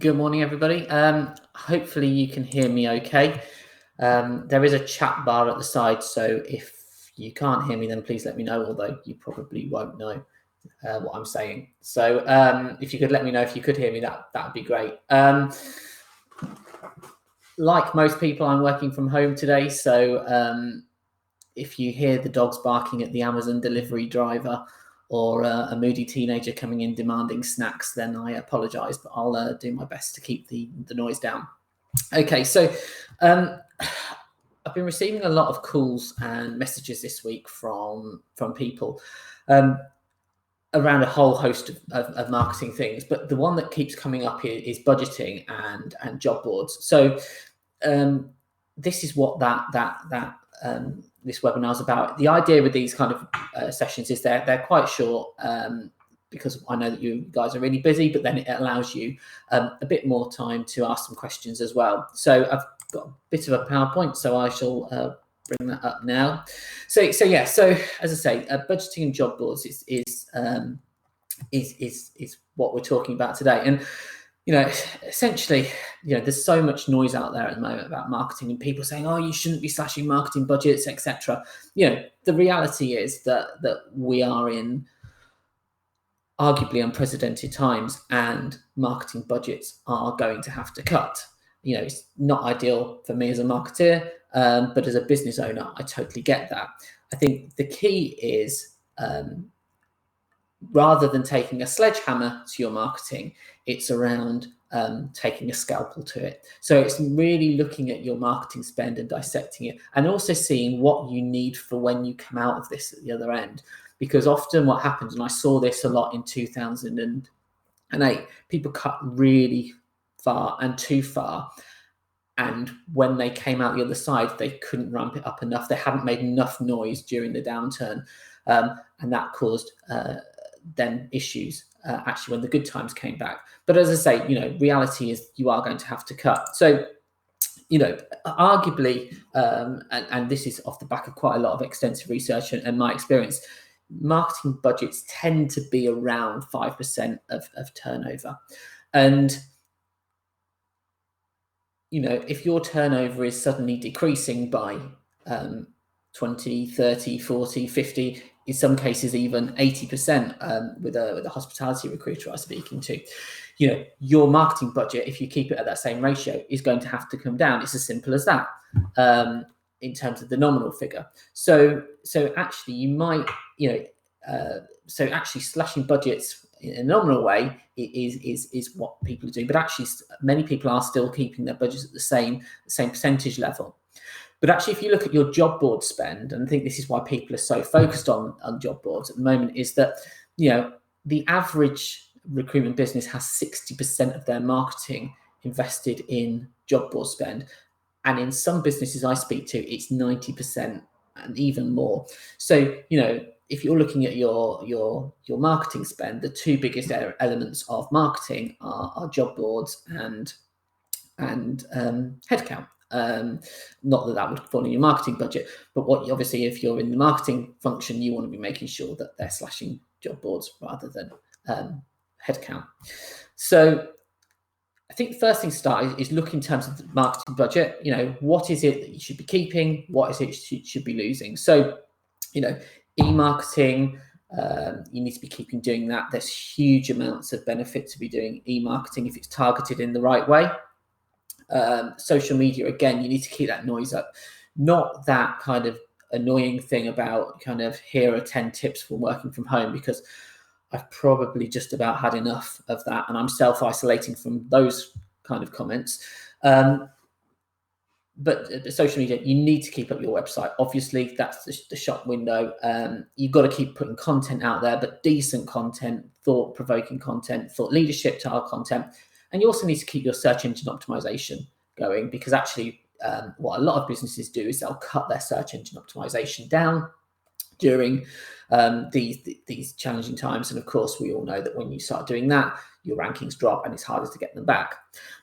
Good morning, everybody. Hopefully you can hear me okay. There is a chat bar at the side, so if you can't hear me, then please let me know, although you probably won't know what I'm saying. So if you could let me know if you could hear me, that would be great. Like most people, I'm working from home today, so if you hear the dogs barking at the Amazon delivery driver or a moody teenager coming in demanding snacks, then I apologise, but I'll do my best to keep the noise down. Okay, so I've been receiving a lot of calls and messages this week from people around a whole host of marketing things, but the one that keeps coming up is budgeting and job boards. So this is what this webinar is about. The idea with these kind of sessions is they're quite short because I know that you guys are really busy, but then it allows you a bit more time to ask some questions as well. So I've got a bit of a PowerPoint, so I shall bring that up now. So as I say, budgeting and job boards is what we're talking about today. And essentially, there's so much noise out there at the moment about marketing and people saying, oh, you shouldn't be slashing marketing budgets, etc. The reality is that we are in arguably unprecedented times and marketing budgets are going to have to cut. It's not ideal for me as a marketer, but as a business owner, I totally get that. I think the key is rather than taking a sledgehammer to your marketing, it's around taking a scalpel to it. So it's really looking at your marketing spend and dissecting it, and also seeing what you need for when you come out of this at the other end. Because often what happens, and I saw this a lot in 2008, people cut really far and too far. And when they came out the other side, they couldn't ramp it up enough. They hadn't made enough noise during the downturn. And that caused then issues actually when the good times came back. But as I say, reality is you are going to have to cut. So, arguably, and this is off the back of quite a lot of extensive research and my experience, marketing budgets tend to be around 5% of turnover. And if your turnover is suddenly decreasing by 20, 30, 40, 50, in some cases even 80%, with a hospitality recruiter I was speaking to, your marketing budget, if you keep it at that same ratio, is going to have to come down. It's as simple as that, in terms of the nominal figure. So actually you might, so actually slashing budgets in a nominal way is what people are doing, but actually many people are still keeping their budgets at the same percentage level. But actually, if you look at your job board spend, and I think this is why people are so focused on job boards at the moment, is that the average recruitment business has 60% of their marketing invested in job board spend, and in some businesses I speak to, it's 90% and even more. So if you're looking at your marketing spend, the two biggest elements of marketing are job boards and headcount. Not that would fall in your marketing budget, but obviously if you're in the marketing function, you want to be making sure that they're slashing job boards rather than headcount. So I think the first thing to start is look in terms of the marketing budget. What is it that you should be keeping? What is it you should be losing? So, e-marketing, you need to be doing that. There's huge amounts of benefit to be doing e-marketing if it's targeted in the right way. Social media, again, you need to keep that noise up. Not that kind of annoying thing about kind of here are 10 tips for working from home, because I've probably just about had enough of that, and I'm self-isolating from those kind of comments. But social media, you need to keep up your website. Obviously, that's the shop window. You've got to keep putting content out there, but decent content, thought-provoking content, thought leadership style content. And you also need to keep your search engine optimization going, because actually what a lot of businesses do is they'll cut their search engine optimization down during these challenging times. And of course, we all know that when you start doing that, your rankings drop and it's harder to get them back.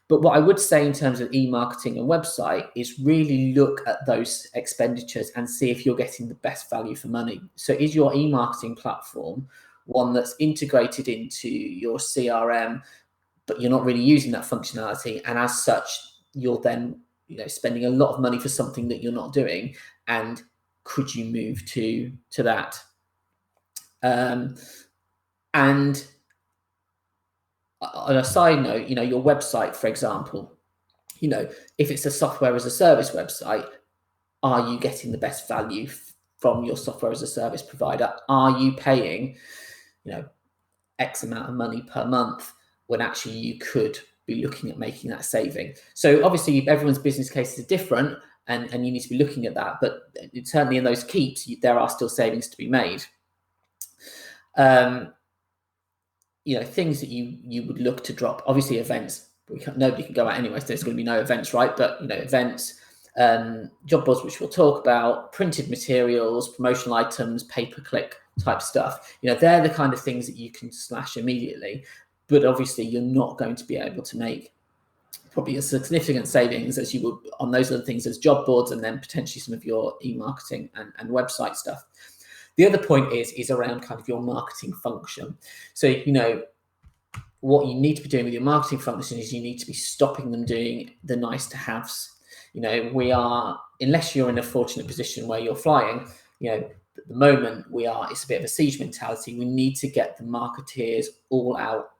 But what I would say in terms of e-marketing and website is really look at those expenditures and see if you're getting the best value for money. So is your e-marketing platform one that's integrated into your CRM, but you're not really using that functionality, and as such, you're then spending a lot of money for something that you're not doing. And could you move to that? And on a side note, your website, for example, if it's a software as a service website, are you getting the best value from your software as a service provider? Are you paying, X amount of money per month when actually you could be looking at making that saving? So obviously everyone's business cases are different, and you need to be looking at that, but certainly in those keeps, there are still savings to be made. Things that you would look to drop. Obviously events, nobody can go out anyway, so there's going to be no events, right? But events, job boards, which we'll talk about, printed materials, promotional items, pay-per-click type stuff. They're the kind of things that you can slash immediately, but obviously you're not going to be able to make probably a significant savings as you would on those other things as job boards, and then potentially some of your e-marketing and website stuff. The other point is around kind of your marketing function. So, what you need to be doing with your marketing function is you need to be stopping them doing the nice to haves. Unless you're in a fortunate position where you're flying, at the moment it's a bit of a siege mentality. We need to get the marketeers all out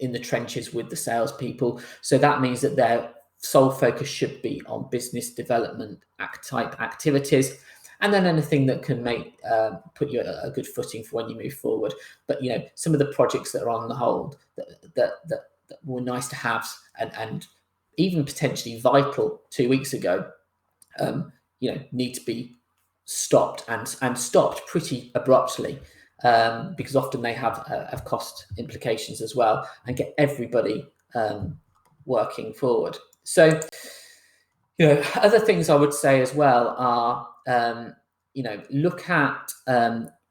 in the trenches with the salespeople. So that means that their sole focus should be on business development type activities, and then anything that can put you at a good footing for when you move forward. But some of the projects that are on the hold that were nice to haves and even potentially vital 2 weeks ago, need to be stopped and stopped pretty abruptly, because often they have cost implications as well, and get everybody working forward. So other things I would say as well are look at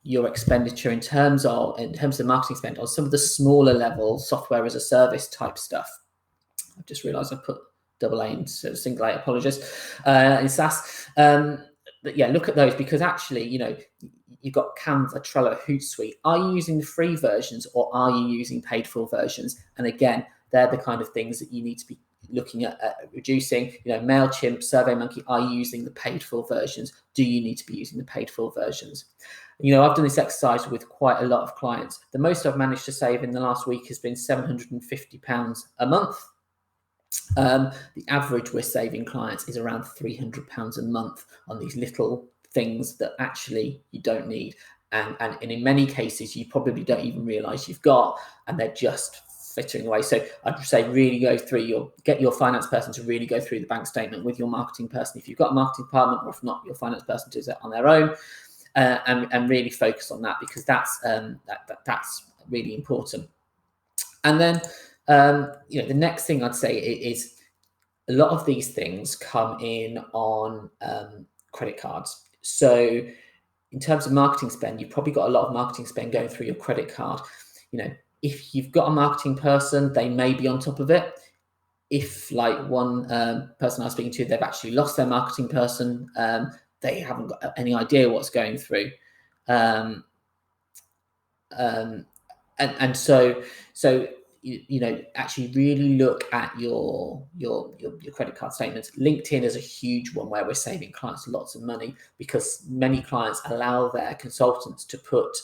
your expenditure in terms of marketing spend on some of the smaller level software as a service type stuff. I've just realized I put double A instead of single A, apologies, in SaaS. But yeah, look at those, because actually, you've got Canva, Trello, Hootsuite. Are you using the free versions or are you using paid for versions? And again, they're the kind of things that you need to be looking at reducing. MailChimp, SurveyMonkey, are you using the paid for versions? Do you need to be using the paid for versions? I've done this exercise with quite a lot of clients. The most I've managed to save in the last week has been £750 a month. The average we're saving clients is around £300 a month on these little things that actually you don't need, and in many cases you probably don't even realize you've got, and they're just frittering away. So I'd say really get your finance person to really go through the bank statement with your marketing person if you've got a marketing department, or if not, your finance person does it on their own, and really focus on that, because that's really important. And then the next thing I'd say is a lot of these things come in on credit cards. So in terms of marketing spend, you've probably got a lot of marketing spend going through your credit card. If you've got a marketing person, they may be on top of it. If, like one person I was speaking to, they've actually lost their marketing person, they haven't got any idea what's going through. And so actually really look at your credit card statements. LinkedIn is a huge one where we're saving clients lots of money, because many clients allow their consultants to put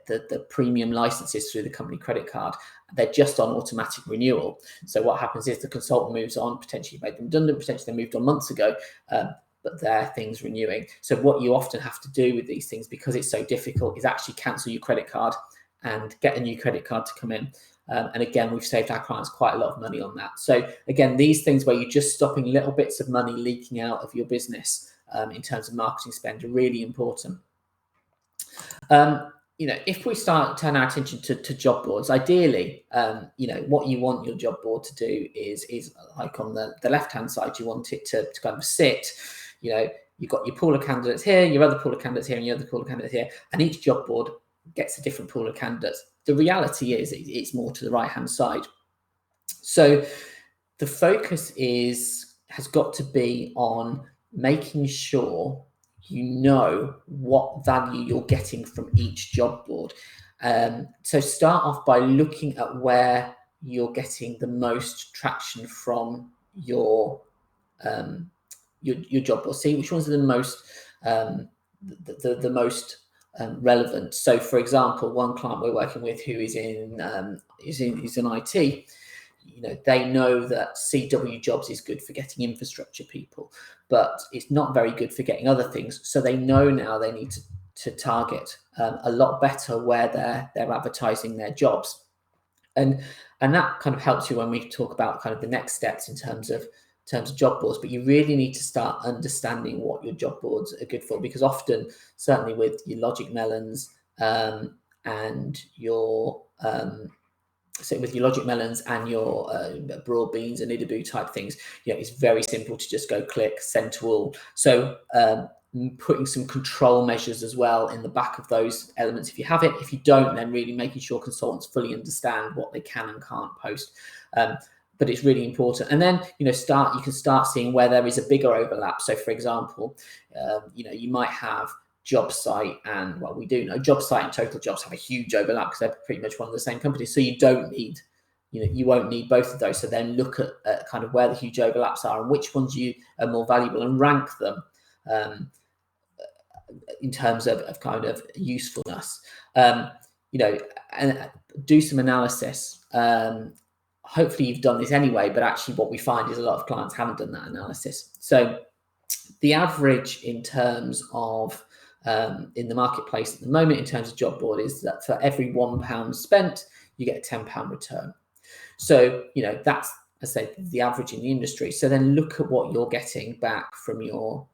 the premium licenses through the company credit card. They're just on automatic renewal. So what happens is the consultant moves on, potentially made them redundant, potentially they moved on months ago, but their thing's renewing. So what you often have to do with these things, because it's so difficult, is actually cancel your credit card and get a new credit card to come in. And again, we've saved our clients quite a lot of money on that. So again, these things where you're just stopping little bits of money leaking out of your business in terms of marketing spend are really important. If we turn our attention to job boards, ideally, what you want your job board to do is like on the left-hand side, you want it to kind of sit, you've got your pool of candidates here, your other pool of candidates here, and your other pool of candidates here, and each job board gets a different pool of candidates. The reality is it's more to the right-hand side. So the focus has got to be on making sure you know what value you're getting from each job board. So start off by looking at where you're getting the most traction from your job board. See which ones are the most the most relevant. So, for example, one client we're working with who is in IT. They know that CW jobs is good for getting infrastructure people, but it's not very good for getting other things. So they know now they need to target a lot better where they're advertising their jobs, and that kind of helps you when we talk about kind of the next steps in terms of job boards. But you really need to start understanding what your job boards are good for, because often, certainly with your Logic Melons and your so with your Logic Melons and your Broadbeans and Idaboo type things, it's very simple to just go click send to all. So putting some control measures as well in the back of those elements if you have it. If you don't, then really making sure consultants fully understand what they can and can't post. But it's really important. And then you can start seeing where there is a bigger overlap. So for example, you might have job site and, well, we do know job site and total jobs have a huge overlap because they're pretty much one of the same companies. So you don't need, you won't need both of those. So then look at kind of where the huge overlaps are and which ones you are more valuable, and rank them in terms of kind of usefulness. And do some analysis. Hopefully you've done this anyway, but actually what we find is a lot of clients haven't done that analysis. So the average in terms of in the marketplace at the moment in terms of job board is that for every £1 spent, you get a £10 return. So, that's, as I say, the average in the industry. So then look at what you're getting back from your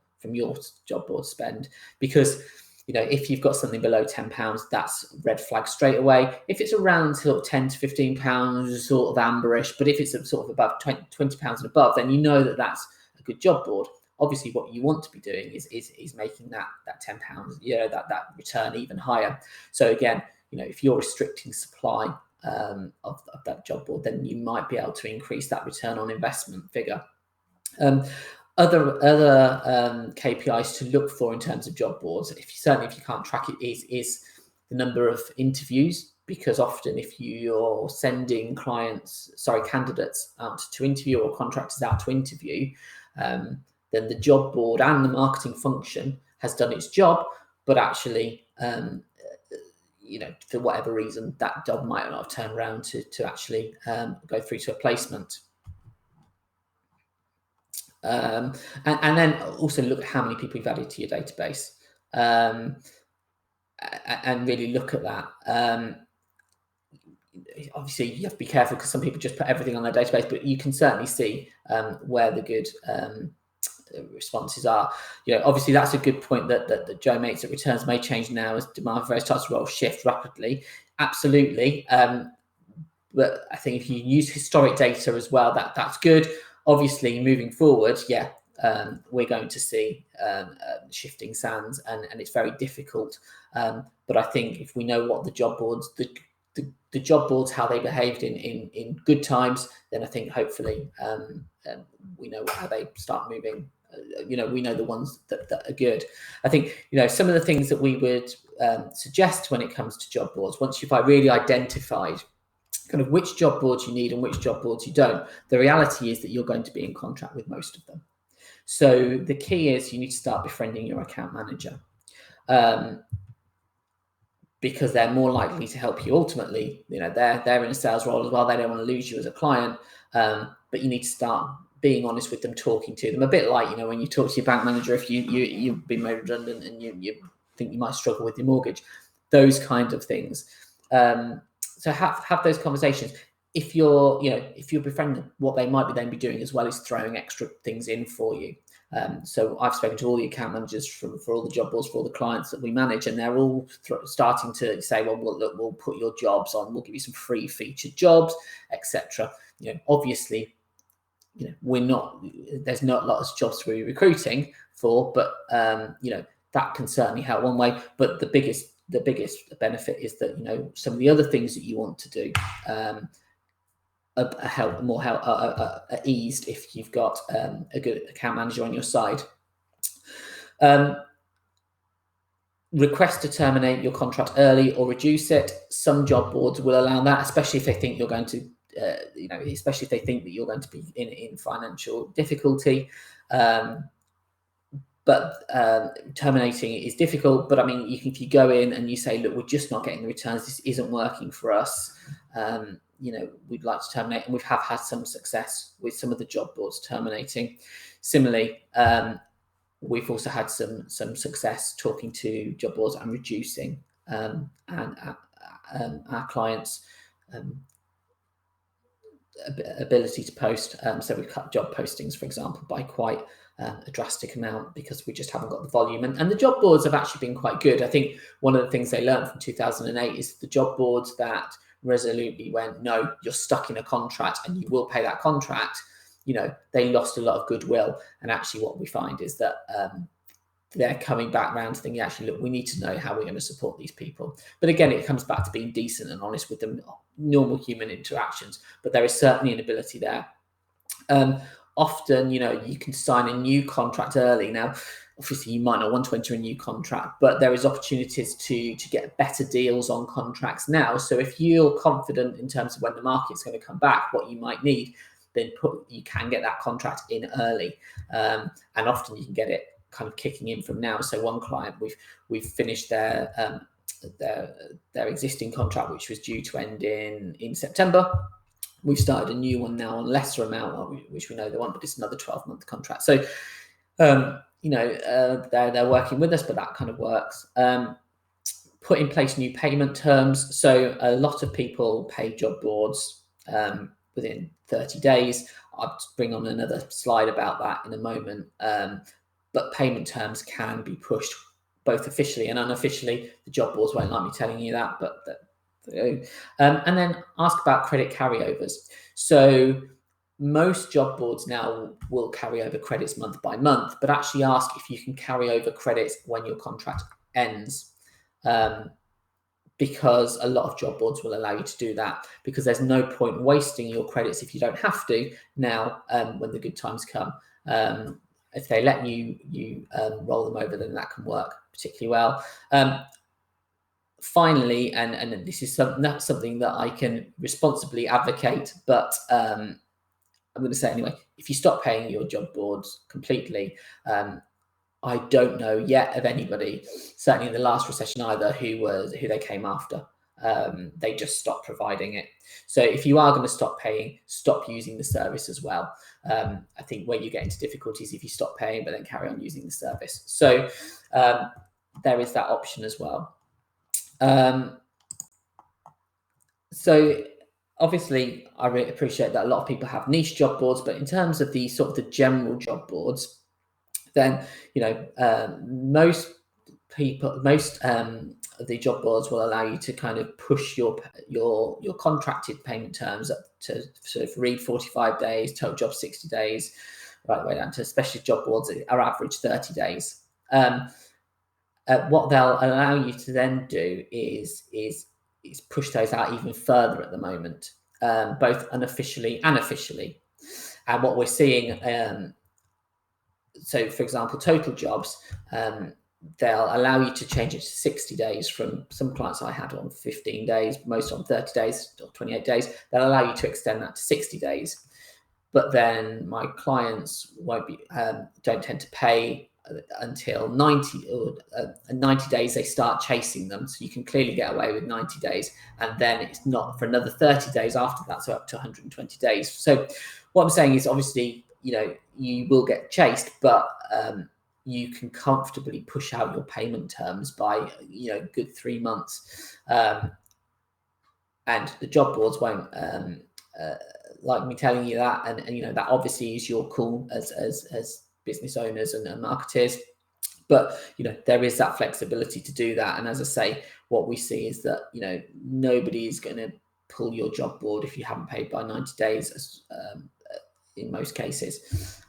job board spend, because if you've got something below £10, that's red flag straight away. If it's around sort of £10 to £15, sort of amberish, but if it's sort of above £20 and above, then you know that that's a good job board. Obviously, what you want to be doing is making that £10, that return even higher. So again, if you're restricting supply of that job board, then you might be able to increase that return on investment figure. Other KPIs to look for in terms of job boards, if you can't track it, is the number of interviews, because often if you're sending candidates out to interview or contractors out to interview, then the job board and the marketing function has done its job, but actually, for whatever reason, that job might not have turned around to actually go through to a placement. And then also look at how many people you've added to your database, and really look at that. Obviously, you have to be careful because some people just put everything on their database, but you can certainly see where the good responses are. Obviously, that's a good point that Joe makes, that returns may change now as demand for various types of roles shift rapidly. Absolutely. But I think if you use historic data as well, that's good. Obviously, moving forward, we're going to see shifting sands, and it's very difficult. But I think if we know what the job boards, the job boards, how they behaved in good times, then I think hopefully we know how they start moving. We know the ones that are good. I think some of the things that we would suggest when it comes to job boards, once you've really identified kind of which job boards you need and which job boards you don't, the reality is that you're going to be in contract with most of them. So the key is you need to start befriending your account manager, because they're more likely to help you. Ultimately, they're in a sales role as well. They don't want to lose you as a client, but you need to start being honest with them, talking to them. A bit like when you talk to your bank manager, if you've been made redundant and you think you might struggle with your mortgage, those kind of things. So have those conversations. If you're befriending them, what they might then be doing as well is throwing extra things in for you. So I've spoken to all the account managers for all the job boards for all the clients that we manage, and they're all starting to say, well, look, we'll put your jobs on, we'll give you some free featured jobs, etc. Obviously, there's not lots of jobs to be recruiting for, but that can certainly help one way. But the biggest benefit is that some of the other things that you want to do are eased if you've got a good account manager on your side. request to terminate your contract early or reduce it. Some job boards will allow that, especially if they think you're going to, especially if they think that you're going to be in financial difficulty. But terminating it is difficult. But I mean, if you go in and you say, look, we're just not getting the returns, this isn't working for us, we'd like to terminate. And we have had some success with some of the job boards terminating. Similarly, we've also had some success talking to job boards and reducing our clients' ability to post. So we've cut job postings, for example, by quite a drastic amount because we just haven't got the volume. And the job boards have actually been quite good. I think one of the things they learned from 2008 is the job boards that resolutely went, no, you're stuck in a contract and you will pay that contract. They lost a lot of goodwill. And actually what we find is that they're coming back around to thinking, actually, look, we need to know how we're going to support these people. But again, it comes back to being decent and honest with them, normal human interactions. But there is certainly an ability there. Often, you can sign a new contract early. Now, obviously, you might not want to enter a new contract, but there is opportunities to get better deals on contracts now. So if you're confident in terms of when the market's going to come back, what you might need, then you can get that contract in early. And often you can get it kind of kicking in from now. So one client, we've finished their existing contract, which was due to end in September. We've started a new one now on lesser amount, which we know they want, but it's another 12-month contract. So, they're working with us, but that kind of works. Put in place new payment terms. So a lot of people pay job boards within 30 days. I'll bring on another slide about that in a moment. But payment terms can be pushed both officially and unofficially. The job boards won't like me telling you that, but and then ask about credit carryovers. So most job boards now will carry over credits month by month, but actually ask if you can carry over credits when your contract ends. Because a lot of job boards will allow you to do that, because there's no point wasting your credits if you don't have to now when the good times come. If they let you roll them over, then that can work particularly well. Finally, and this is not something that I can responsibly advocate, but I'm going to say anyway, if you stop paying your job boards completely, I don't know yet of anybody, certainly in the last recession either, who they came after. They just stopped providing it. So if you are going to stop paying, stop using the service as well. I think where you get into difficulties if you stop paying but then carry on using the service. So there is that option as well. So obviously, I really appreciate that a lot of people have niche job boards, but in terms of the sort of the general job boards, then most of the job boards will allow you to kind of push your contracted payment terms up to sort of read 45 days, total job 60 days, right the way down to specialist job boards are average 30 days. What they'll allow you to then do is push those out even further at the moment, both unofficially and officially. And what we're seeing, so for example, total jobs, they'll allow you to change it to 60 days from some clients I had on 15 days, most on 30 days or 28 days. They'll allow you to extend that to 60 days. But then my clients don't tend to pay until 90 days. They start chasing them. So you can clearly get away with 90 days. And then it's not for another 30 days after that. So up to 120 days. So what I'm saying is obviously, you will get chased, but you can comfortably push out your payment terms by, good 3 months. And the job boards won't like me telling you that. And that obviously is your call as business owners and marketers. But, there is that flexibility to do that. And as I say, what we see is that, nobody is going to pull your job board if you haven't paid by 90 days in most cases.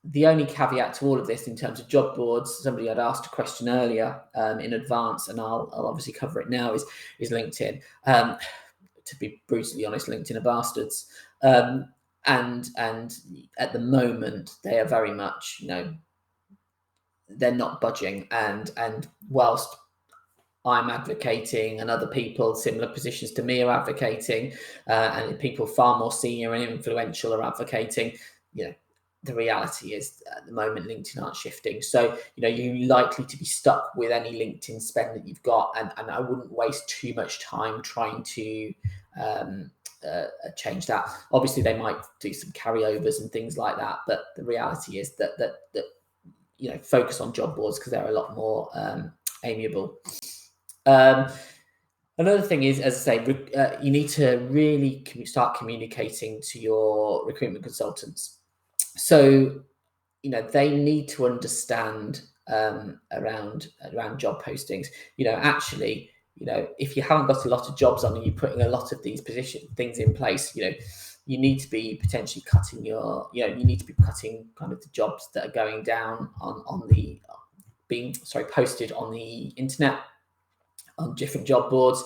The only caveat to all of this in terms of job boards, somebody had asked a question earlier in advance, and I'll obviously cover it now, is LinkedIn. To be brutally honest, LinkedIn are bastards. And at the moment, they are very much, they're not budging. And whilst I'm advocating and other people similar positions to me are advocating, and people far more senior and influential are advocating, the reality is at the moment LinkedIn aren't shifting. So, you're likely to be stuck with any LinkedIn spend that you've got. And I wouldn't waste too much time trying to change that. Obviously, they might do some carryovers and things like that. But the reality is that focus on job boards because they're a lot more amiable. Another thing is, as I say, you need to really start communicating to your recruitment consultants. So, they need to understand around job postings. Actually, if you haven't got a lot of jobs on and you're putting a lot of these things in place, you need to be potentially cutting kind of the jobs that are going down posted on the internet, on different job boards.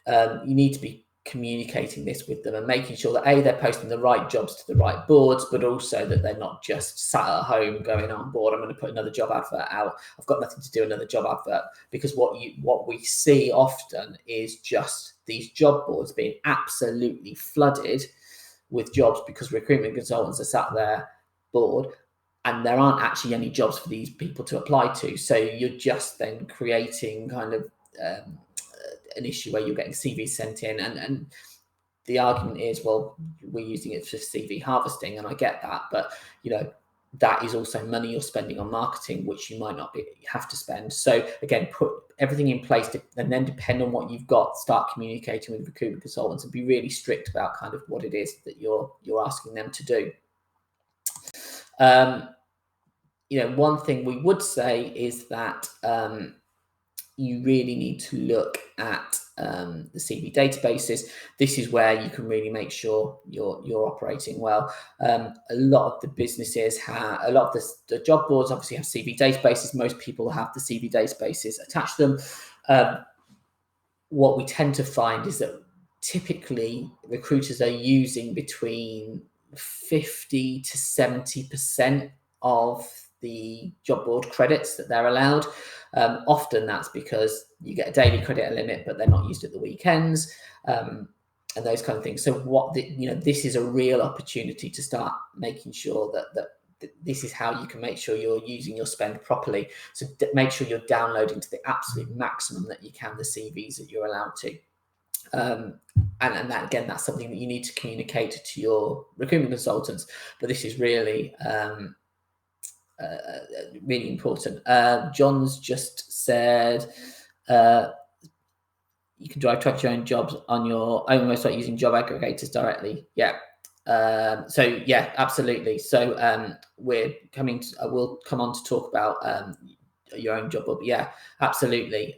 You need to be communicating this with them and making sure that they're posting the right jobs to the right boards, but also that they're not just sat at home going, on board, I'm going to put another job advert out, I've got nothing to do, another job advert. Because what we see often is just these job boards being absolutely flooded with jobs because recruitment consultants are sat there bored and there aren't actually any jobs for these people to apply to. So you're just then creating kind of an issue where you're getting CVs sent in, and the argument is, well, we're using it for CV harvesting, and I get that, but that is also money you're spending on marketing, which you might not have to spend. So again, put everything in place and then depend on what you've got, start communicating with recruitment consultants and be really strict about kind of what it is that you're asking them to do. One thing we would say is that you really need to look at the CV databases. This is where you can really make sure you're operating well. A lot of the businesses a lot of the job boards obviously have CV databases. Most people have the CV databases attached to them. What we tend to find is that typically recruiters are using between 50 to 70% of the job board credits that they're allowed. Often that's because you get a daily credit limit, but they're not used at the weekends, and those kind of things. So this is a real opportunity to start making sure that this is how you can make sure you're using your spend properly. So make sure you're downloading to the absolute maximum that you can the CVs that you're allowed to. And that, again, that's something that you need to communicate to your recruitment consultants. But this is really really important. John's just said you can track your own jobs on your own website using job aggregators directly. Yeah. So yeah, absolutely. So we'll come on to talk about your own job board. But yeah, absolutely.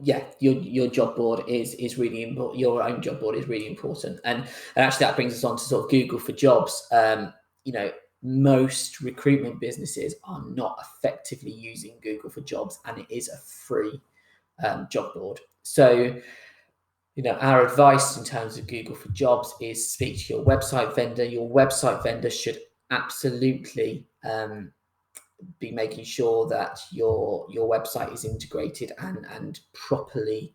Yeah, your job board is really important. Your own job board is really important, and actually that brings us on to sort of Google for Jobs. Most recruitment businesses are not effectively using Google for Jobs, and it is a free job board. So, our advice in terms of Google for Jobs is speak to your website vendor. Your website vendor should absolutely be making sure that your website is integrated and properly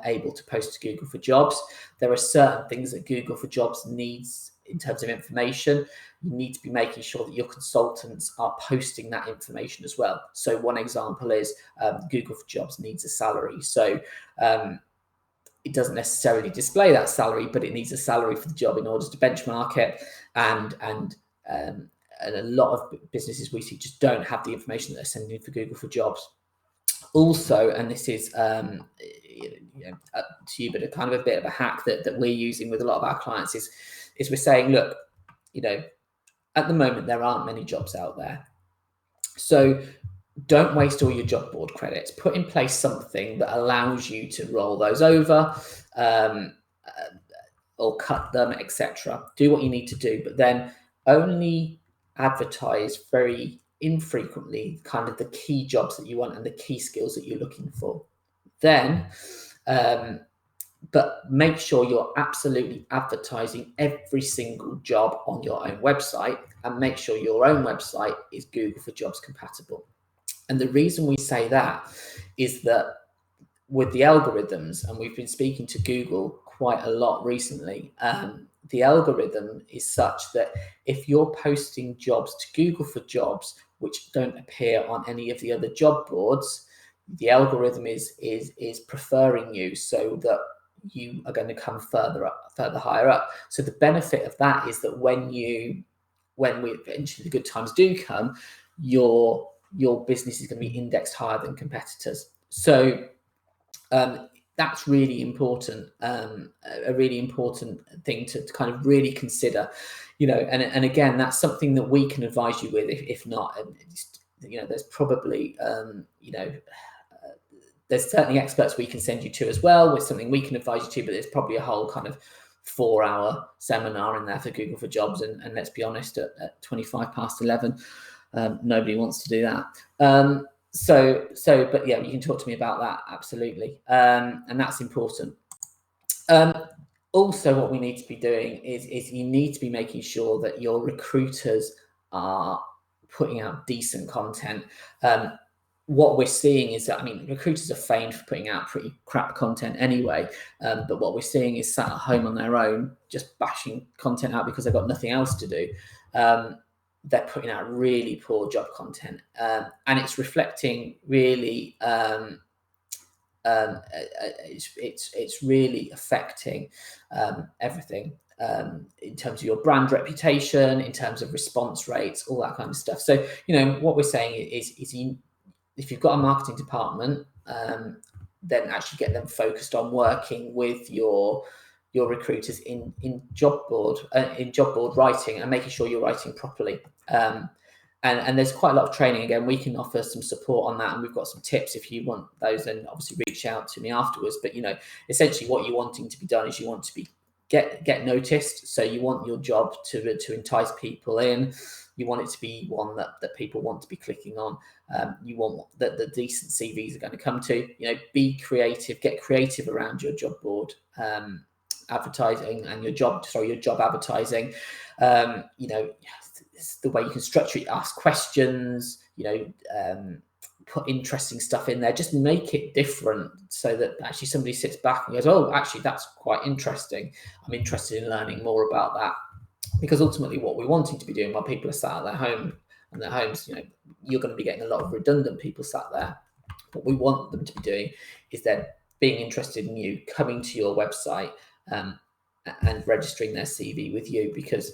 able to post to Google for Jobs. There are certain things that Google for Jobs needs in terms of information. You need to be making sure that your consultants are posting that information as well. So one example is Google for Jobs needs a salary. So it doesn't necessarily display that salary, but it needs a salary for the job in order to benchmark it. And a lot of businesses we see just don't have the information that they're sending for Google for Jobs. Also, and this is to you, but a kind of a bit of a hack that we're using with a lot of our clients is we're saying, look, at the moment there aren't many jobs out there, so don't waste all your job board credits. Put in place something that allows you to roll those over or cut them, etc. Do what you need to do, but then only advertise very infrequently kind of the key jobs that you want and the key skills that you're looking for. Then but make sure you're absolutely advertising every single job on your own website, and make sure your own website is Google for Jobs compatible. And the reason we say that is that with the algorithms, and we've been speaking to Google quite a lot recently, the algorithm is such that if you're posting jobs to Google for Jobs which don't appear on any of the other job boards, the algorithm is preferring you, so that you are going to come further higher up. So the benefit of that is that when eventually the good times do come, your business is going to be indexed higher than competitors. So that's really important, a really important thing to kind of really consider, and again, that's something that we can advise you with. If not, there's probably, there's certainly experts we can send you to as well with something we can advise you to, but there's probably a whole kind of 4-hour seminar in there for Google for Jobs. And let's be honest, at 25 past 11, nobody wants to do that. But yeah, you can talk to me about that, absolutely. And that's important. Also, what we need to be doing is you need to be making sure that your recruiters are putting out decent content. What we're seeing is that, recruiters are famed for putting out pretty crap content anyway, but what we're seeing is sat at home on their own, just bashing content out because they've got nothing else to do. They're putting out really poor job content, and it's reflecting really, it's really affecting everything, in terms of your brand reputation, in terms of response rates, all that kind of stuff. So, what we're saying is if you've got a marketing department, then actually get them focused on working with your recruiters in job board writing, and making sure you're writing properly. And there's quite a lot of training. Again, we can offer some support on that, and we've got some tips if you want those. Then obviously reach out to me afterwards. But essentially, what you're wanting to be done is you want to be get noticed. So you want your job to entice people in. You want it to be one that people want to be clicking on. You want that the decent CVs are going to come to. Be creative, get creative around your job board advertising and your job advertising. The way you can structure it, ask questions, put interesting stuff in there, just make it different so that actually somebody sits back and goes, oh, actually, that's quite interesting. I'm interested in learning more about that. Because ultimately what we're wanting to be doing while people are sat at their homes, you're going to be getting a lot of redundant people sat there. What we want them to be doing is they're being interested in you, coming to your website, and registering their CV with you, because,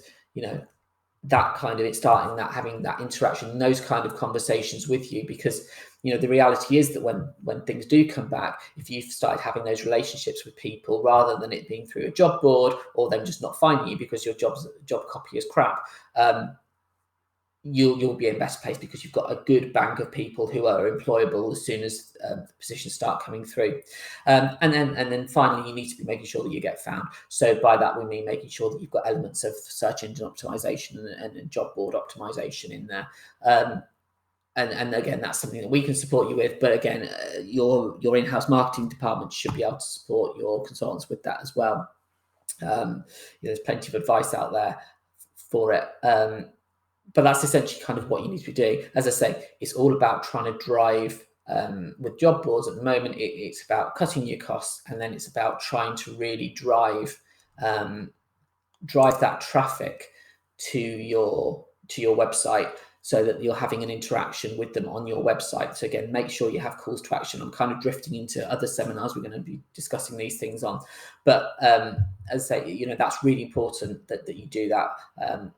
that kind of, it's starting that, having that interaction, those kind of conversations with you, because the reality is that when things do come back, if you've started having those relationships with people rather than it being through a job board or them just not finding you because your job copy is crap, you'll be in best place because you've got a good bank of people who are employable as soon as the positions start coming through. And then finally, you need to be making sure that you get found. So by that, we mean making sure that you've got elements of search engine optimization and job board optimization in there. And again, that's something that we can support you with. But again, your in-house marketing department should be able to support your consultants with that as well. There's plenty of advice out there for it. But that's essentially kind of what you need to be doing. As I say, it's all about trying to drive, with job boards at the moment, it's about cutting your costs, and then it's about trying to really drive that traffic to your website, so that you're having an interaction with them on your website. So again, make sure you have calls to action. I'm kind of drifting into other seminars we're going to be discussing these things on. But as I say, that's really important that you do that.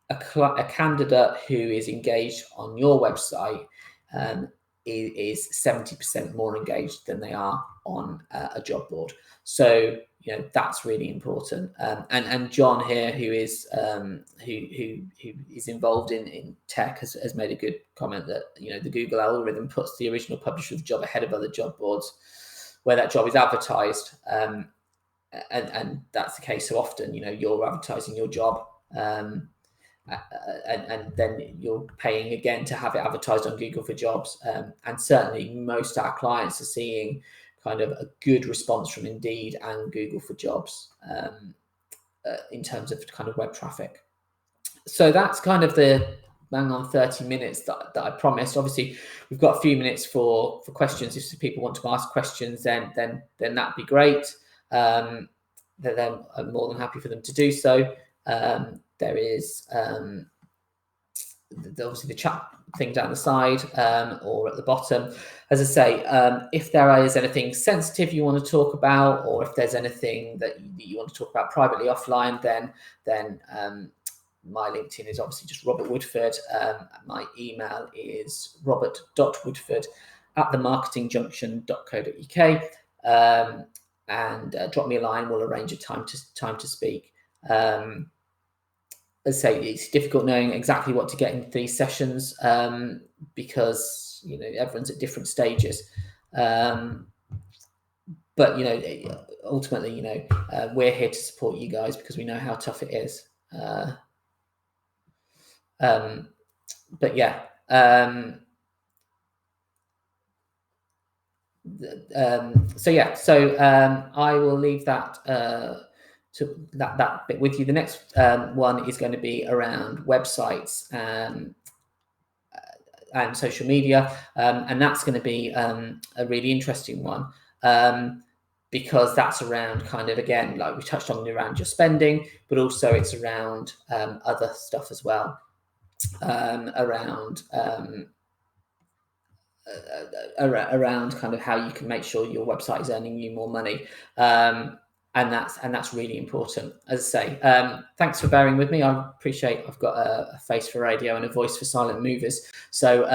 A candidate who is engaged on your website is 70% more engaged than they are on a job board. So that's really important. And John here, who is involved in tech, has made a good comment that the Google algorithm puts the original publisher of the job ahead of other job boards where that job is advertised, and that's the case so often. You're advertising your job. And then you're paying again to have it advertised on Google for Jobs. And certainly most of our clients are seeing kind of a good response from Indeed and Google for Jobs in terms of kind of web traffic. So that's kind of the bang on 30 minutes that I promised. Obviously, we've got a few minutes for questions. If people want to ask questions, then that'd be great. Then I'm more than happy for them to do so. There is obviously the chat thing down the side or at the bottom. As I say, if there is anything sensitive you want to talk about, or if there's anything that you want to talk about privately offline, then my LinkedIn is obviously just Robert Woodford. My email is robert.woodford@themarketingjunction.co.uk, and drop me a line. We'll arrange a time to speak. As I say, it's difficult knowing exactly what to get into these sessions because everyone's at different stages. But ultimately, we're here to support you guys because we know how tough it is. But yeah. So I will leave that to that bit with you. The next one is going to be around websites and social media, and that's going to be a really interesting one because that's around kind of, again, like we touched on, around your spending, but also it's around other stuff as well, around kind of how you can make sure your website is earning you more money. And that's really important. As I say, thanks for bearing with me. I appreciate I've got a face for radio and a voice for silent movers. So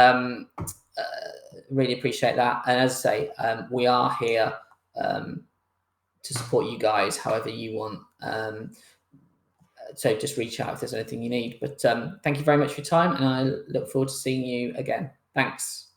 really appreciate that. And as I say, we are here to support you guys however you want. So just reach out if there's anything you need. But thank you very much for your time, and I look forward to seeing you again. Thanks.